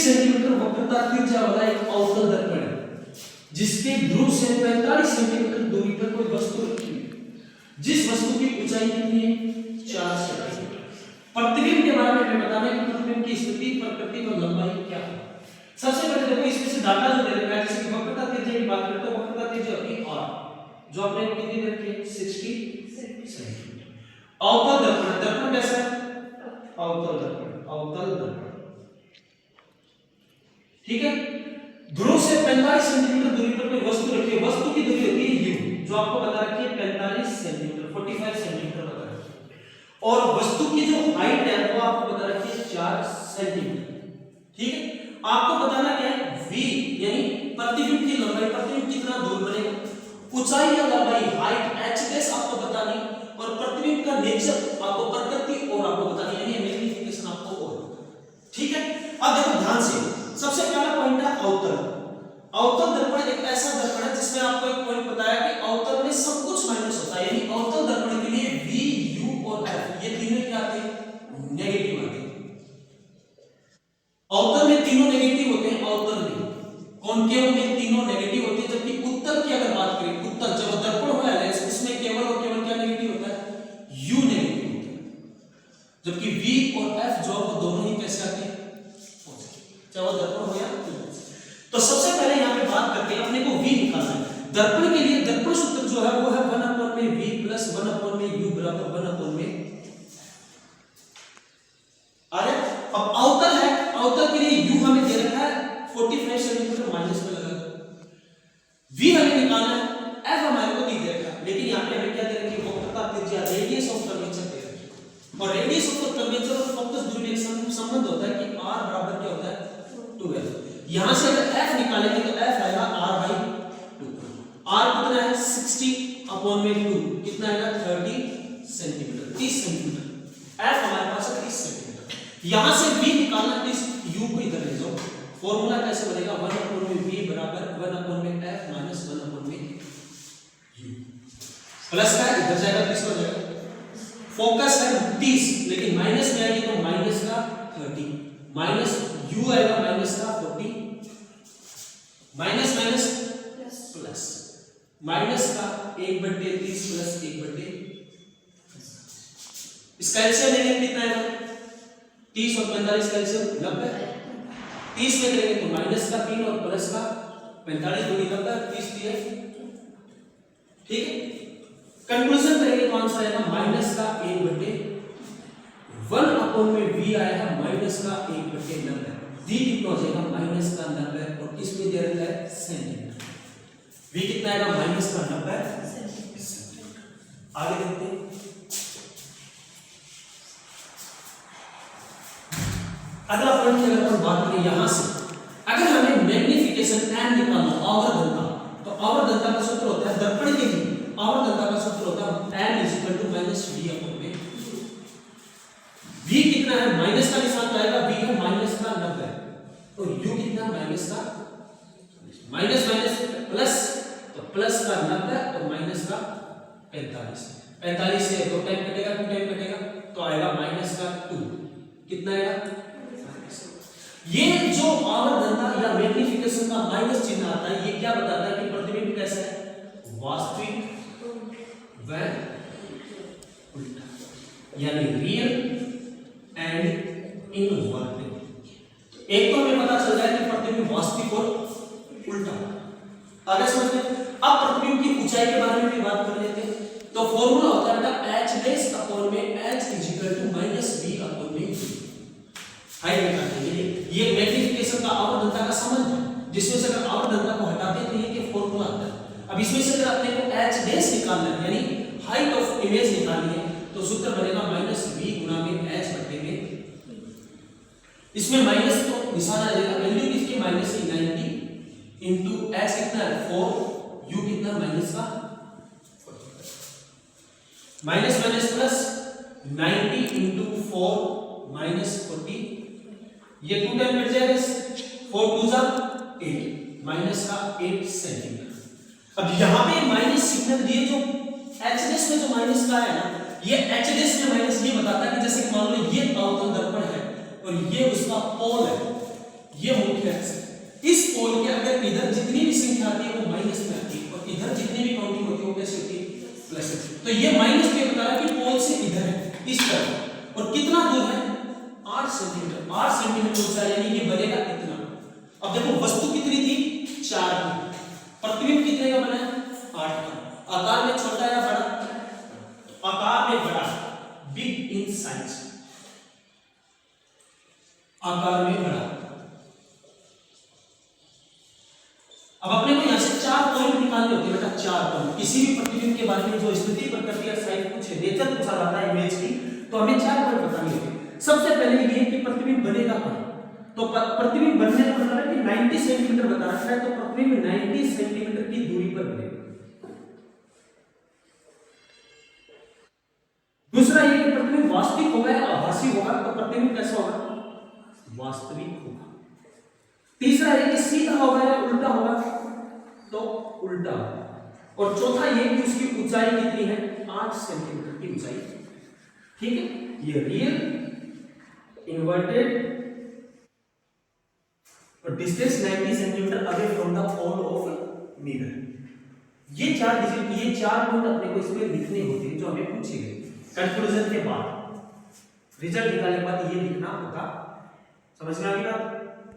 Centimetre वक्रता त्रिज्या वाला एक अवतल दर्पण है जिसके ध्रुव से 45 सेंटीमीटर दूरी पर कोई वस्तु रखी है जिस वस्तु की ऊंचाई कितनी है 4 सेंटीमीटर। प्रतिबिंब के बारे में बताना है कि प्रतिबिंब की स्थिति प्रकृति और लंबाई क्या है। सबसे पहले देखो इसमें से डाटा जो दे रखा है जैसे कि वक्रता त्रिज्या की बात करते हैं तो वक्रता त्रिज्या होती है r जो आपने कितनी दे रखी है 60 सेंटीमीटर। अवतल दर्पण, दर्पण कैसा है अवतल दर्पण, अवतल दर्पण ठीक है। ध्रुव से 45 सेंटीमीटर दूरी पर कोई वस्तु रखी है, वस्तु की दूरी होती है u जो आपको बता रखी है 45 सेंटीमीटर 45 सेंटीमीटर बता रखी है और वस्तु की जो हाइट है वो आपको बता रखी है 4 सेंटीमीटर ठीक है। आपको बताना क्या है v यानी प्रतिबिंब की लंबाई, प्रतिबिंब कितना दूर बनेगा, ऊंचाई या लंबाई हाइट h डैश आपको बतानी और प्रतिबिंब का नेचर आपको प्रकृति और आपको बतानी यानी मैग्नीफिकेशन आपको और ठीक है। अब देखो ध्यान से सबसे पहला पॉइंट है अवतल। अवतल दर्पण एक ऐसा दर्पण है जिसमें आपको एक पॉइंट बताया कि अवतल में सब कुछ माइनस होता है यानी अवतल दर्पण के लिए v u और f ये तीनों क्या आते हैं नेगेटिव आते हैं। अवतल में तीनों नेगेटिव होते हैं, अवतल में कॉनकेव में तीनों नेगेटिव होते हैं जबकि उत्तल की अगर बात करें उत्तल जब दर्पण हो जाए इसमें केवल और केवल क्या नेगेटिव होता है u नेगेटिव होता है जबकि v और f जो वो दोनों ही कैसे आते हैं चाहे वो दर्पण हो या तो सबसे पहले यहां पे बात करते हैं अपने को v निकालना है। दर्पण के लिए दर्पण सूत्र जो है वो है 1/v प्लस 1/u बराबर 1/v अरे अब अवतल है, अवतल के लिए u हमें दे रखा है 45 सेंटीमीटर माइनस में लगा v हमें निकालना है, f हमारे को नहीं दे रखा लेकिन यहां पे हमें क्या दे रखी है वक्रता त्रिज्या रेडियस ऑफ कर्वेचर दे रखी है और रेडियस ऑफ कर्वेचर और फोकस दूरी में एक संबंध होता है कि r बराबर क्या होता है 12। यहां से अगर f निकालेंगे तो f आएगा r/2 r कितना है 60/2 कितना आएगा 30 सेंटीमीटर 30 सेंटीमीटर f हमारे पास है 30 सेंटीमीटर। यहां से v निकालना तो इस u को इधर ले जाओ, फार्मूला कैसे बनेगा 1/v बराबर 1/f माइनस 1/u प्लस का इधर जाएगा 30 पर जाएगा, फोकस है 30 लेकिन माइनस में आएगी तो माइनस का 30 माइनस u आएगा माइनस का 40 माइनस माइनस प्लस माइनस का 1/30 प्लस 1/30 इसका एलसीएम लेंगे कितना आएगा 30 और 45 का एलसीएम 90 30 में करेंगे तो माइनस का 3 और प्लस का 45 दूनी 90 30 दिए ठीक है। कंक्लूजन करेंगे तो आंसर आएगा माइनस का 1/v आएगा माइनस का 1/90 v कितना हो जाएगा माइनस का 90 और किस में दे रखा है सेंटीमीटर v कितना आएगा माइनस का 90 सेंटीमीटर। आगे देखते हैं अगला पॉइंट अगर हम बात करें यहां से अगर हमें मैग्नीफिकेशन n निकालना आवर्धनता तो आवर्धनता का सूत्र होता है दर्पण के लिए आवर्धनता का सूत्र होता है n -v/v v कितना है माइनस का निशान तो आएगा v है माइनस का 90 और u कितना माइनस का माइनस माइनस प्लस तो प्लस का 90 और माइनस का 45 से 2 टाइम कटेगा 2 टाइम कटेगा तो आएगा माइनस का 2 कितना आएगा ये जो आवर्धनता या मैग्नीफिकेशन का माइनस चिन्ह आता है ये क्या बताता है कि प्रतिबिंब कैसा है वास्तविक व उल्टा यानी रियल एंड इनवर्टेड। एक तो हमें पता चल जाए कि प्रतिबिंब वास्तविक और उल्टा आगे समझते हैं। अब प्रतिबिंब की ऊंचाई के बारे में भी बात कर लेते हैं तो फॉर्मूला होता है बेटा h डैश अपॉन में h -v/v हाइट निकालने ये मैग्नीफिकेशन का आवर्धनता का संबंध है जिसमें से अगर आवर्धनता को हटाते हैं तो ये क्या फॉर्मूला आता है। अब इसमें से अगर अपने को h डैश निकालना है यानी हाइट ऑफ इमेज निकालनी है तो सूत्र बनेगा -v × h/v इसमें माइनस तो निशान आ जाएगा वैल्यू किसकी माइनस की 90 इनटू h कितना है 4 u कितना माइनस का minus minus plus 90 into 4 minus 40 ये 2 टाइम मिल जाएगा 4 2 जा 8 माइनस का 8 सेंटीमीटर। अब यहां पे माइनस सिग्नल दिए जो एचएस में जो माइनस का है ना ये एचएस में माइनस ये बताता है कि जैसे मान लो ये अवतल दर्पण है और ये उसका पोल है ये मुख्य अक्ष है। इस पोल के अगर इधर जितनी भी संख्या आती है वो माइनस में आती है और इधर जितनी भी काउंटिंग होती है वो कैसे होती है, प्लस में। तो ये माइनस में बता रहा है कि पोल से इधर है इस तरफ, और कितना दूर है 8 सेंटीमीटर। 8 सेंटीमीटर ऊंचा, यानी ये बनेगा इतना। अब देखो वस्तु कितनी थी 4 की, प्रतिबिंब कितने का बना है 8 का। आकार में छोटा या बड़ा, आकार में बड़ा, बिग इन साइज, आकार में बड़ा। अब अपने को यहां से 4 पॉइंट निकालने होते हैं बेटा, 4 पॉइंट। किसी भी प्रतिबिंब के बारे में जो स्थिति, प्रकृति या साइज पूछे, नेचर पूछा जाता है इमेज की, तो हमें 4 पॉइंट बताने होते हैं। सबसे पहले ये कि प्रतिबिंब बनेगा कहां, तो प्रतिबिंब बनने का मतलब है कि 90 सेंटीमीटर बता रखा है, तो प्रतिबिंब 90 सेंटीमीटर की दूरी पर बनेगा। दूसरा ये कि प्रतिबिंब वास्तविक होगा या आभासी होगा, तो प्रतिबिंब कैसा होगा, वास्तविक होगा। तीसरा है कि सीधा होगा या उल्टा होगा, तो उल्टा होगा। और चौथा ये कि उसकी ऊंचाई कितनी है 8 सेंटीमीटर की ऊंचाई, ठीक है। ये रियल, इन्वर्टेड और distance 90 centimetre away from the pole of mirror. ये 4 डिजिट, ये 4 पॉइंट अपने को इसमें लिखने होते हैं जो हमें पूछे गए। कंक्लूजन के बाद, रिजल्ट निकालने के बाद ये लिखना होगा। समझ में आ गई बात।